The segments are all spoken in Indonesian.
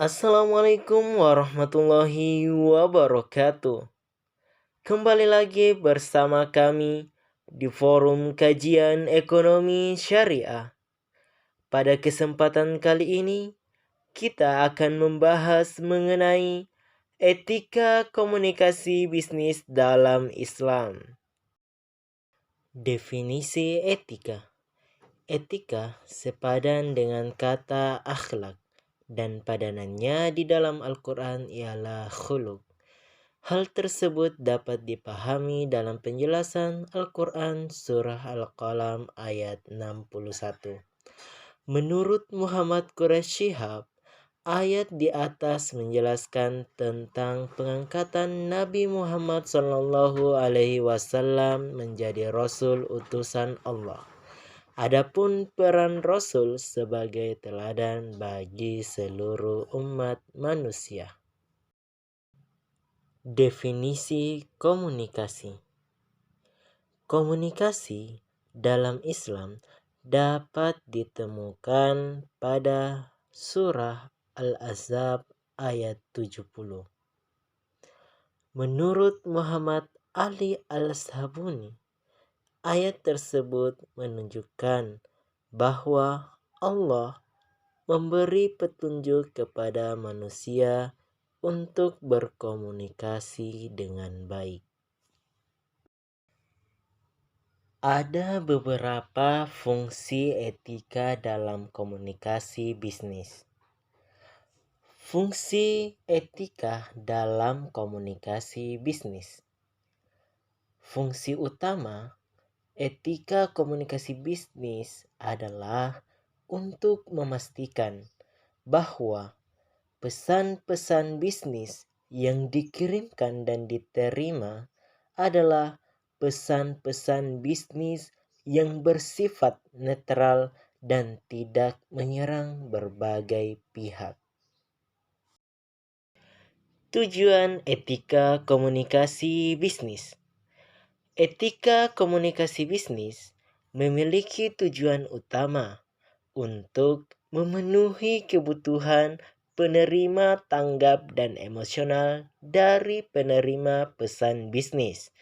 Assalamualaikum warahmatullahi wabarakatuh. Kembali lagi bersama kami di Forum Kajian Ekonomi Syariah. Pada kesempatan kali ini, kita akan membahas mengenai etika komunikasi bisnis dalam Islam. Definisi etika. Etika sepadan dengan kata akhlak dan padanannya di dalam Al-Quran ialah khuluq. Hal tersebut dapat dipahami dalam penjelasan Al-Quran Surah Al-Qalam ayat 61. Menurut Muhammad Quraisy Shihab, ayat di atas menjelaskan tentang pengangkatan Nabi Muhammad SAW menjadi Rasul utusan Allah. Adapun peran Rasul sebagai teladan bagi seluruh umat manusia. Definisi komunikasi. Komunikasi dalam Islam dapat ditemukan pada surah Al-Ahzab ayat 70. Menurut Muhammad Ali Al-Sabuni, ayat tersebut menunjukkan bahwa Allah memberi petunjuk kepada manusia untuk berkomunikasi dengan baik. Ada beberapa fungsi etika dalam komunikasi bisnis. Fungsi etika dalam komunikasi bisnis. Fungsi utama etika komunikasi bisnis adalah untuk memastikan bahwa pesan-pesan bisnis yang dikirimkan dan diterima adalah pesan-pesan bisnis yang bersifat netral dan tidak menyerang berbagai pihak. Tujuan etika komunikasi bisnis. Etika komunikasi bisnis memiliki tujuan utama untuk memenuhi kebutuhan penerima tanggap dan emosional dari penerima pesan bisnis,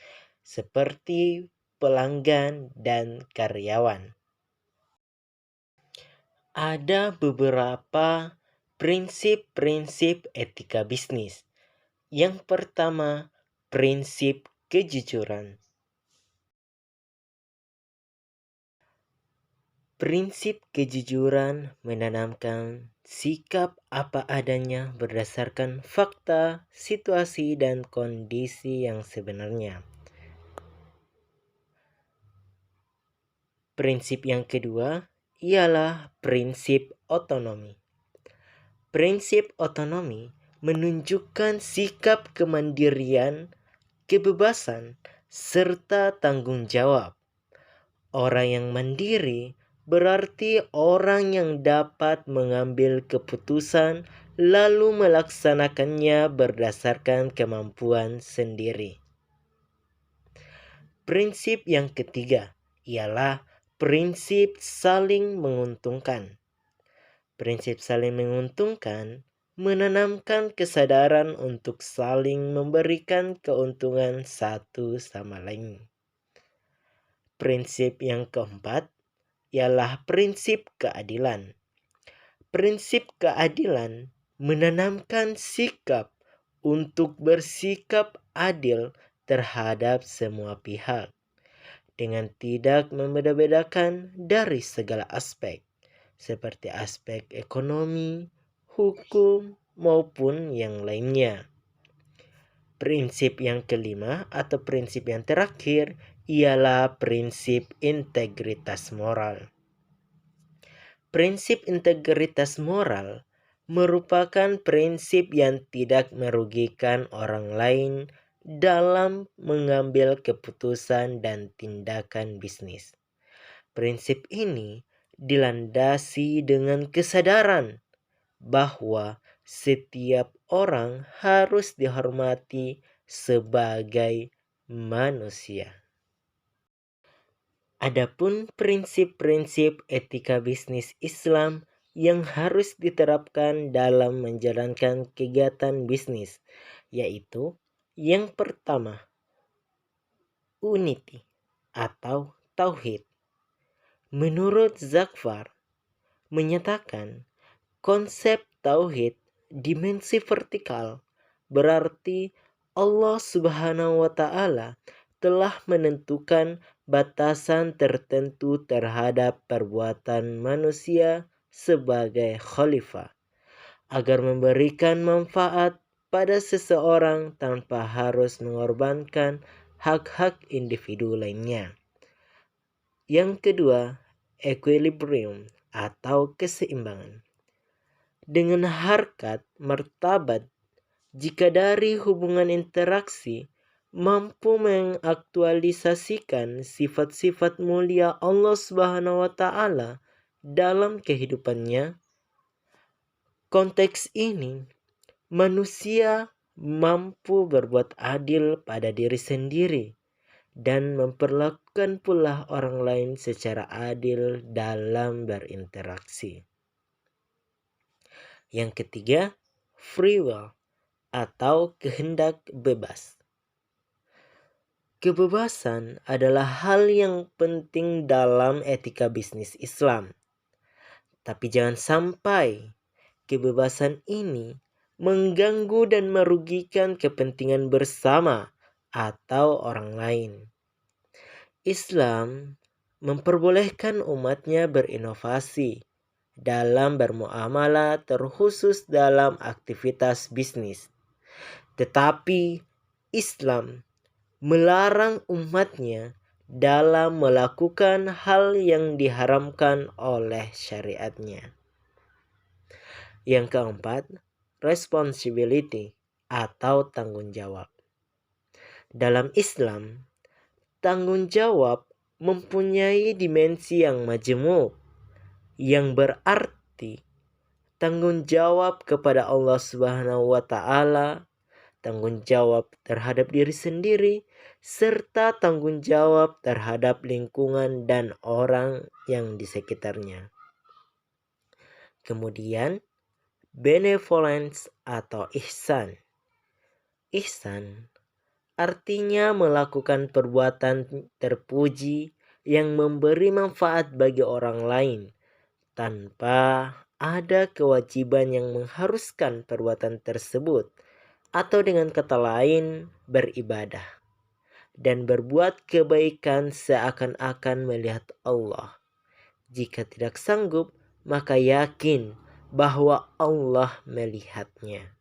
seperti pelanggan dan karyawan. Ada beberapa prinsip-prinsip etika bisnis. Yang pertama, prinsip kejujuran. Prinsip kejujuran menanamkan sikap apa adanya berdasarkan fakta, situasi, dan kondisi yang sebenarnya. Prinsip yang kedua ialah prinsip otonomi. Prinsip otonomi menunjukkan sikap kemandirian, kebebasan, serta tanggung jawab. Orang yang mandiri berarti orang yang dapat mengambil keputusan lalu melaksanakannya berdasarkan kemampuan sendiri. Prinsip yang ketiga ialah prinsip saling menguntungkan. Prinsip saling menguntungkan menanamkan kesadaran untuk saling memberikan keuntungan satu sama lain. Prinsip yang keempat ialah prinsip keadilan. Prinsip keadilan menanamkan sikap untuk bersikap adil terhadap semua pihak dengan tidak membeda-bedakan dari segala aspek, seperti aspek ekonomi, hukum, maupun yang lainnya. Prinsip yang kelima atau prinsip yang terakhir ialah prinsip integritas moral. Prinsip integritas moral merupakan prinsip yang tidak merugikan orang lain dalam mengambil keputusan dan tindakan bisnis. Prinsip ini dilandasi dengan kesadaran bahwa setiap orang harus dihormati sebagai manusia. Adapun prinsip-prinsip etika bisnis Islam yang harus diterapkan dalam menjalankan kegiatan bisnis, yaitu yang pertama, unity atau tauhid. Menurut Zakfar, menyatakan konsep tauhid dimensi vertikal berarti Allah Subhanahu wa taala telah menentukan batasan tertentu terhadap perbuatan manusia sebagai khalifah agar memberikan manfaat pada seseorang tanpa harus mengorbankan hak-hak individu lainnya. Yang kedua, equilibrium atau keseimbangan. Dengan harkat martabat, jika dari hubungan interaksi mampu mengaktualisasikan sifat-sifat mulia Allah Subhanahu wa taala dalam kehidupannya, konteks ini manusia mampu berbuat adil pada diri sendiri dan memperlakukan pula orang lain secara adil dalam berinteraksi. Yang ketiga, free will atau kehendak bebas. Kebebasan adalah hal yang penting dalam etika bisnis Islam. Tapi jangan sampai kebebasan ini mengganggu dan merugikan kepentingan bersama atau orang lain. Islam memperbolehkan umatnya berinovasi dalam bermuamalah terkhusus dalam aktivitas bisnis. Tetapi Islam melarang umatnya dalam melakukan hal yang diharamkan oleh syariatnya. Yang keempat, responsibility atau tanggung jawab. Dalam Islam, tanggung jawab mempunyai dimensi yang majemuk, yang berarti tanggung jawab kepada Allah Subhanahu wa taala, tanggung jawab terhadap diri sendiri, serta tanggung jawab terhadap lingkungan dan orang yang di sekitarnya. Kemudian, benevolence atau ihsan. Ihsan artinya melakukan perbuatan terpuji yang memberi manfaat bagi orang lain tanpa ada kewajiban yang mengharuskan perbuatan tersebut, atau dengan kata lain beribadah dan berbuat kebaikan seakan-akan melihat Allah. Jika tidak sanggup, maka yakin bahwa Allah melihatnya.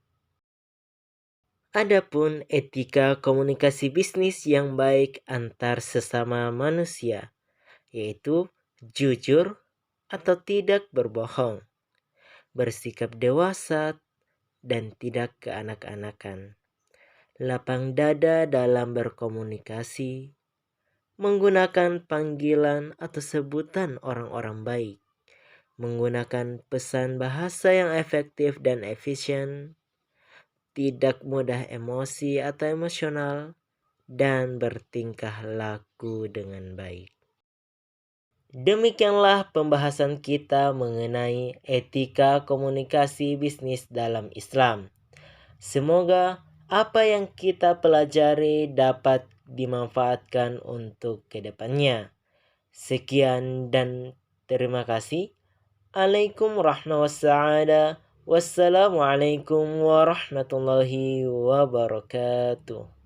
Adapun etika komunikasi bisnis yang baik antar sesama manusia, yaitu jujur atau tidak berbohong, bersikap dewasa dan tidak keanak-anakan, lapang dada dalam berkomunikasi, menggunakan panggilan atau sebutan orang-orang baik, menggunakan pesan bahasa yang efektif dan efisien, tidak mudah emosi atau emosional, dan bertingkah laku dengan baik. Demikianlah pembahasan kita mengenai etika komunikasi bisnis dalam Islam. Semoga apa yang kita pelajari dapat dimanfaatkan untuk kedepannya. Sekian dan terima kasih. Alaikum warahmatullahi wabarakatuh. Wassalamualaikum warahmatullahi wabarakatuh.